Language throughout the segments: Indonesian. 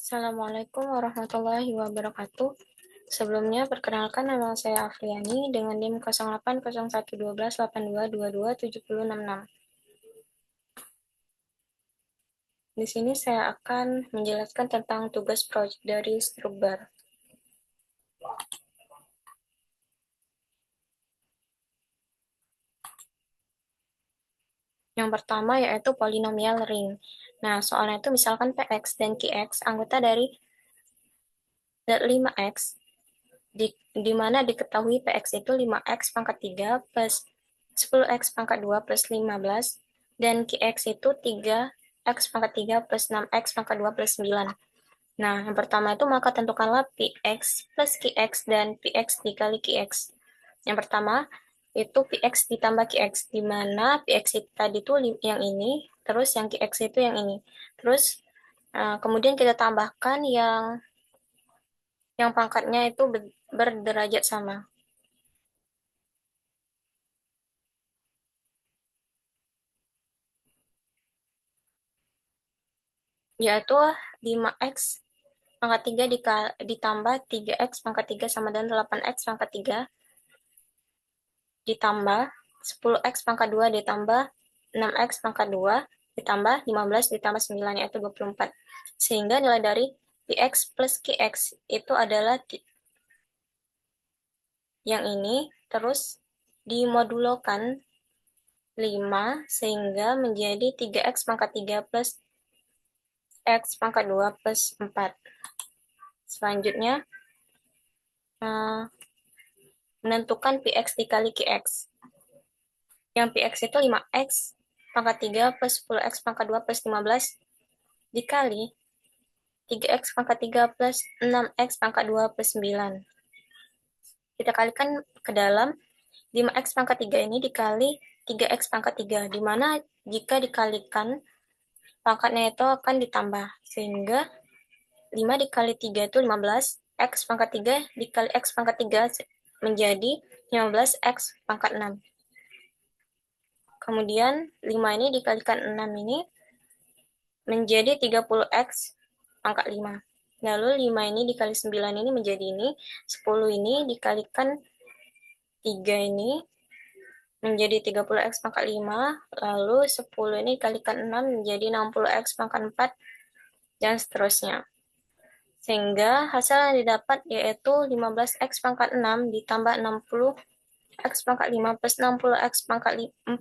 Assalamualaikum warahmatullahi wabarakatuh. Sebelumnya, perkenalkan nama saya Afriani dengan NIM 08011282227066. Di sini saya akan menjelaskan tentang tugas proyek dari Strukbar. Yang pertama yaitu polinomial ring. Nah, soalnya itu misalkan Px dan Qx anggota dari 5x, di mana diketahui Px itu 5x pangkat 3 plus 10x pangkat 2 plus 15, dan Qx itu 3x pangkat 3 plus 6x pangkat 2 plus 9. Nah, yang pertama itu maka tentukanlah Px plus Qx dan Px dikali Qx. Yang pertama itu Px ditambah Qx, di mana Px tadi itu yang ini, terus yang Qx itu yang ini. Terus kemudian kita tambahkan yang pangkatnya itu berderajat sama, yaitu 5x pangkat 3 ditambah 3x pangkat 3 sama dengan 8x pangkat 3 ditambah 10x pangkat 2 ditambah 6x pangkat 2 ditambah 15 ditambah 9 yaitu 24. Sehingga nilai dari Px plus Qx itu adalah yang ini, terus dimodulokan 5 sehingga menjadi 3x pangkat 3 plus x pangkat 2 plus 4. Selanjutnya, menentukan Px dikali Qx. Yang Px itu 5x pangkat 3 plus 10x pangkat 2 plus 15 dikali 3x pangkat 3 plus 6x pangkat 2 plus 9. Kita kalikan ke dalam 5x pangkat 3 ini dikali 3x pangkat 3, di mana jika dikalikan pangkatnya itu akan ditambah, sehingga 5 dikali 3 itu 15, x pangkat 3 dikali x pangkat 3 menjadi 15x pangkat 6. Kemudian 5 ini dikalikan 6 ini menjadi 30x pangkat 5. Lalu 5 ini dikali 9 ini menjadi ini, 10 ini dikalikan 3 ini menjadi 30x pangkat 5, lalu 10 ini dikalikan 6 menjadi 60x pangkat 4, dan seterusnya. Sehingga hasil yang didapat yaitu 15x pangkat 6 ditambah 60x pangkat 5 plus 60x pangkat 4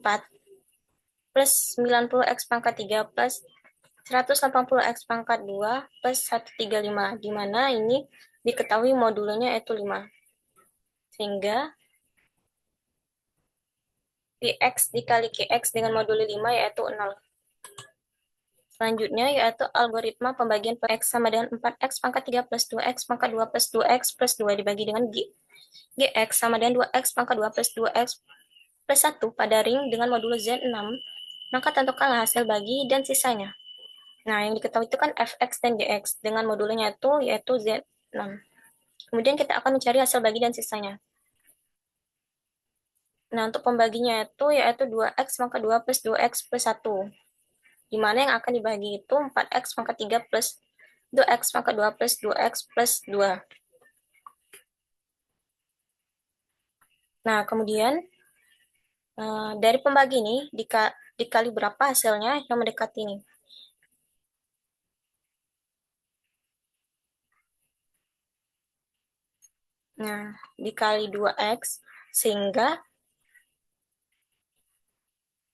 plus 90x pangkat 3 plus 180x pangkat 2 plus 135, di mana ini diketahui modulnya yaitu 5. Sehingga Px dikali Qx dengan modul 5 yaitu 0. Selanjutnya yaitu algoritma pembagian Px sama dengan 4x pangkat 3 plus 2x pangkat 2 plus 2x plus 2 dibagi dengan Gx sama dengan 2x pangkat 2 plus 2x plus 1 pada ring dengan modulo Z6, maka tentukanlah hasil bagi dan sisanya. Nah, yang diketahui itu kan fx dan gx dengan modulnya itu yaitu Z6. Kemudian kita akan mencari hasil bagi dan sisanya. Nah, untuk pembaginya itu yaitu 2x pangkat 2 plus 2x plus 1. Di mana yang akan dibagi itu 4x pangkat 3 plus 2x pangkat 2 plus 2x plus 2. Nah, kemudian dari pembagi ini dikali berapa hasilnya yang mendekati ini. Nah, dikali 2x sehingga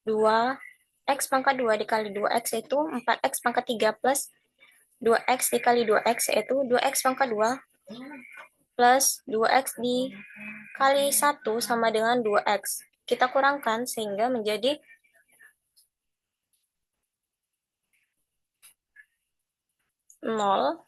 2x pangkat 2 dikali 2x itu 4x pangkat 3 plus 2x dikali 2x yaitu 2x pangkat 2 plus 2x dikali 1 sama dengan 2x. Kita kurangkan sehingga menjadi 0.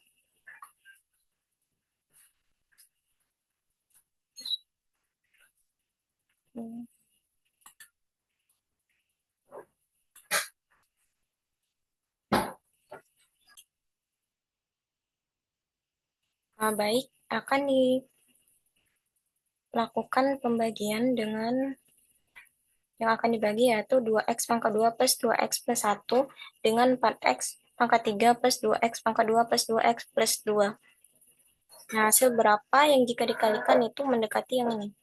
Nah, baik, akan dilakukan pembagian dengan yang akan dibagi yaitu 2x pangkat 2 plus 2x plus 1 dengan 4x pangkat 3 plus 2x pangkat 2 plus 2x plus 2. Nah, hasil berapa yang jika dikalikan itu mendekati yang ini.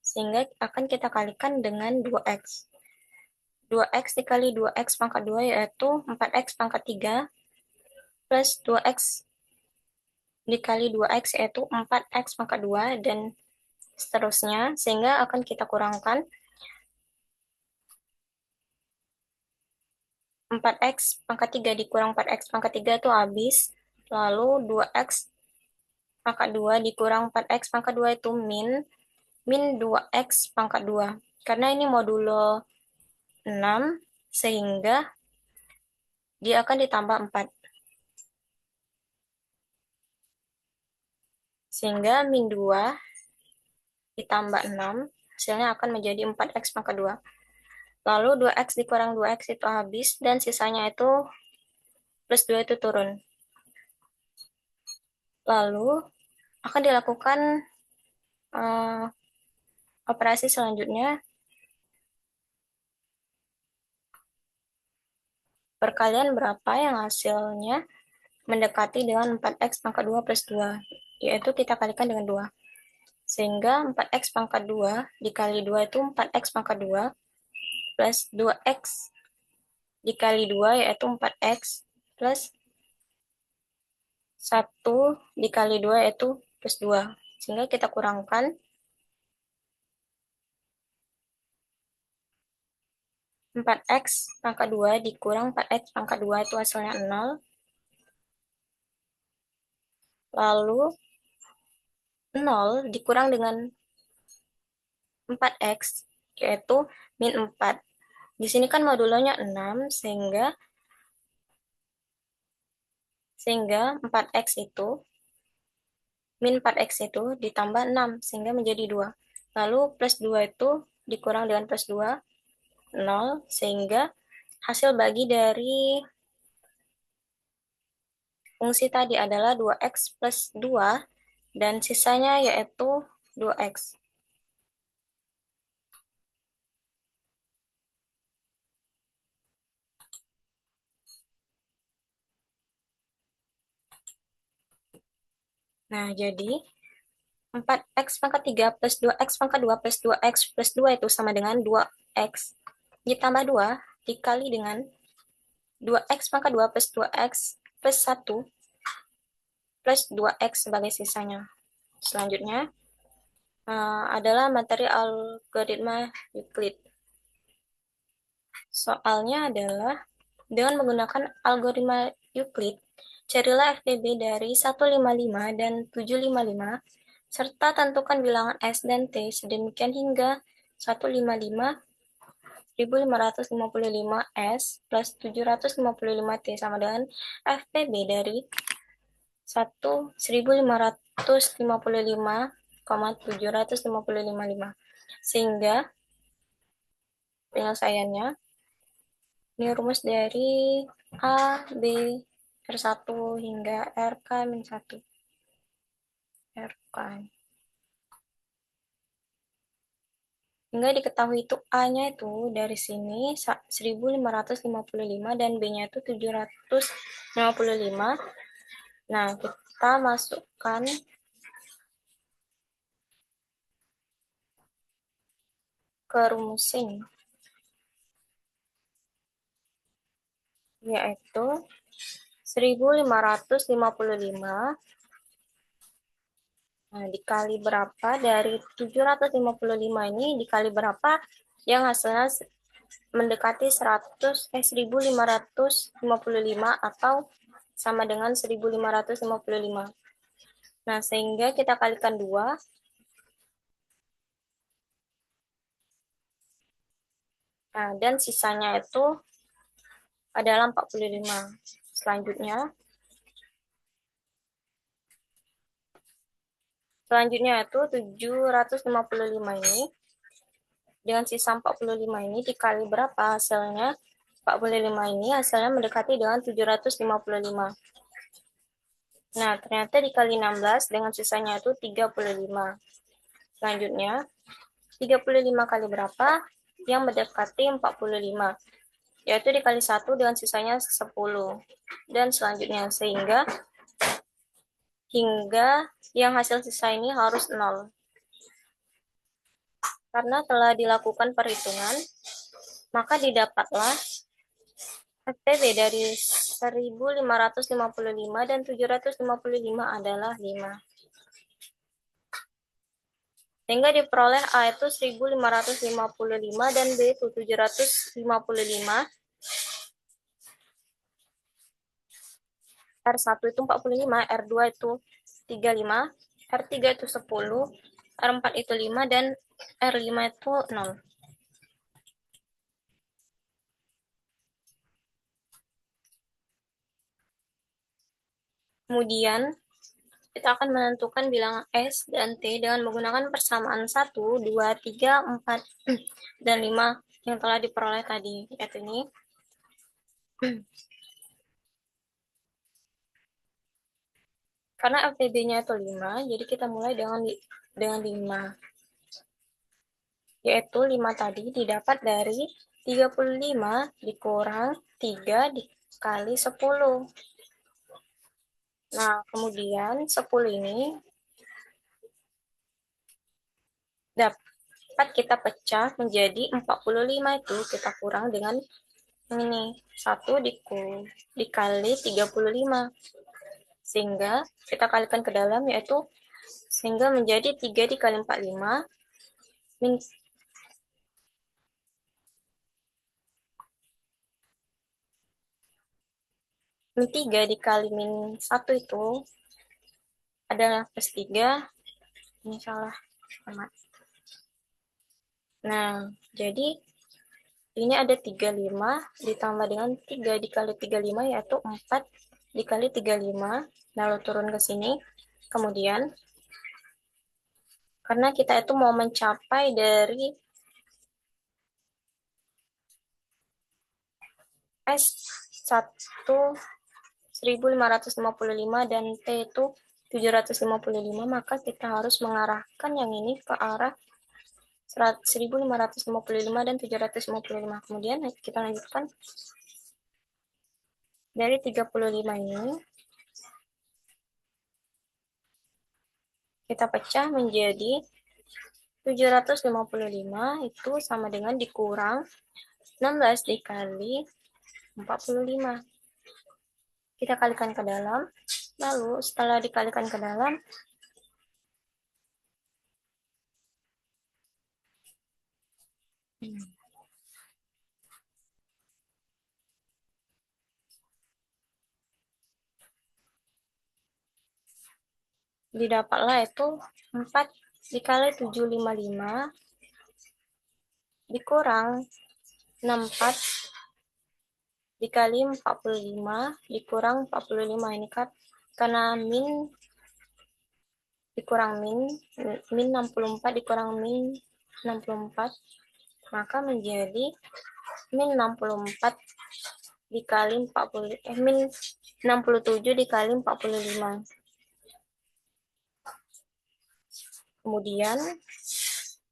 Sehingga akan kita kalikan dengan 2x. 2x dikali 2x pangkat 2 yaitu 4x pangkat 3 plus 2x dikali 2x yaitu 4x pangkat 2 dan seterusnya. Sehingga akan kita kurangkan 4x pangkat 3 dikurang 4x pangkat 3 itu habis. Lalu 2x pangkat 2 dikurang 4x pangkat 2 itu min 2x pangkat 2. Karena ini modulo 6, sehingga dia akan ditambah 4. Sehingga min 2 ditambah 6, hasilnya akan menjadi 4x pangkat 2. Lalu 2x dikurang 2x itu habis, dan sisanya itu plus 2 itu turun. Lalu akan dilakukan operasi selanjutnya, perkalian berapa yang hasilnya mendekati dengan 4x pangkat 2 plus 2, yaitu kita kalikan dengan 2. Sehingga 4x pangkat 2 dikali 2 itu 4x pangkat 2 plus 2x dikali 2 yaitu 4x plus 1 dikali 2 yaitu plus 2. Sehingga kita kurangkan 4x pangkat 2 dikurang 4x pangkat 2 itu hasilnya 0. Lalu 0 dikurang dengan 4x yaitu min 4. Di sini kan modulonya 6, sehingga 4x itu min 4x itu ditambah 6 sehingga menjadi 2. Lalu plus 2 itu dikurang dengan plus 2, 0, sehingga hasil bagi dari fungsi tadi adalah 2x plus 2 dan sisanya yaitu 2x. Nah, jadi 4x pangkat 3 plus 2x pangkat 2 plus 2x plus 2 itu sama dengan 2x ditambah 2 dikali dengan 2x pangkat 2 plus 2x plus 1 plus 2x sebagai sisanya. Selanjutnya adalah materi algoritma Euclid. Soalnya adalah dengan menggunakan algoritma Euclid, carilah FPB dari 155 dan 755, serta tentukan bilangan S dan T sedemikian hingga 155 1555 S plus 755 T sama dengan FPB dari 1555,755. Sehingga penyelesaiannya ini rumus dari A, B, R1 hingga RK-1. RK. Hingga diketahui itu A-nya itu dari sini 1555 dan B-nya itu 755. Nah, kita masukkan ke rumus ini, yaitu 1555 dikali berapa dari 755 ini dikali berapa yang hasilnya mendekati 1555 atau sama dengan 1555. Nah, sehingga kita kalikan 2. Nah, dan sisanya itu adalah 45. Selanjutnya itu 755 ini dengan sisa 45 ini dikali berapa hasilnya? 45 ini hasilnya mendekati dengan 755. Nah, ternyata dikali 16 dengan sisanya itu 35. Selanjutnya, 35 kali berapa? Yang mendekati 45. yaitu dikali 1 dengan sisanya 10. Dan selanjutnya, hingga yang hasil sisa ini harus 0. Karena telah dilakukan perhitungan, maka didapatlah FTB dari 1555 dan 755 adalah 5. Sehingga diperoleh A itu 1555 dan B itu 755. R1 itu 45, R2 itu 35, R3 itu 10, R4 itu 5, dan R5 itu 0. Kemudian, kita akan menentukan bilangan S dan T dengan menggunakan persamaan 1, 2, 3, 4, dan 5 yang telah diperoleh tadi, yaitu ini. Karena FTB-nya itu 5, jadi kita mulai dengan 5. Yaitu 5 tadi didapat dari 35 dikurang 3 dikali 10. Nah, kemudian 10 ini dapat kita pecah menjadi 45, itu kita kurang dengan ini 1 dikali 35. Sehingga kita kalikan ke dalam, yaitu sehingga menjadi 3 dikali 45 min 3 dikali min 1 itu adalah plus 3. Ini salah. Nah, jadi ini ada 35 ditambah dengan 3 dikali 35, yaitu 4 dikali 35. Lalu turun ke sini. Kemudian, karena kita itu mau mencapai dari S1 1555 dan T itu 755, maka kita harus mengarahkan yang ini ke arah 1555 dan 755. Kemudian kita lanjutkan dari 35 ini kita pecah menjadi 755 itu sama dengan dikurang 16 dikali 45. Kita kalikan ke dalam, lalu setelah dikalikan ke dalam, didapatlah itu 4 dikali 755 dikurang 64 dikali 45 dikurang 45. Ini kan karena min dikurang min 64 dikurang min 64, maka menjadi min 64 dikali 40, min 67 dikali 45. Kemudian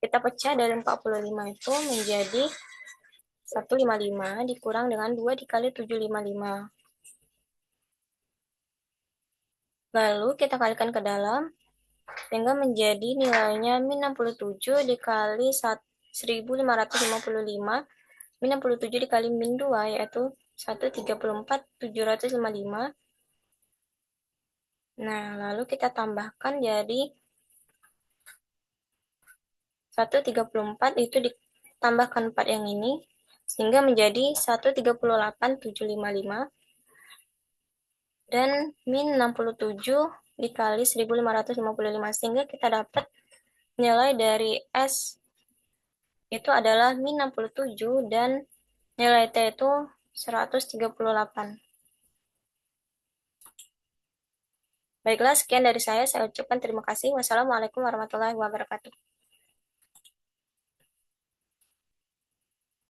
kita pecah dari 45 itu menjadi 155 dikurang dengan 2 dikali 755. Lalu kita kalikan ke dalam, sehingga menjadi nilainya min 67 dikali 1555, min 67 dikali min 2, yaitu 134.755. Nah, lalu kita tambahkan jadi 134 itu ditambahkan 4 yang ini, sehingga menjadi 138.755. Dan min 67 dikali 1555, sehingga kita dapat nilai dari S itu adalah min 67 dan nilai T itu 138. Baiklah, sekian dari saya ucapkan terima kasih. Wassalamualaikum warahmatullahi wabarakatuh.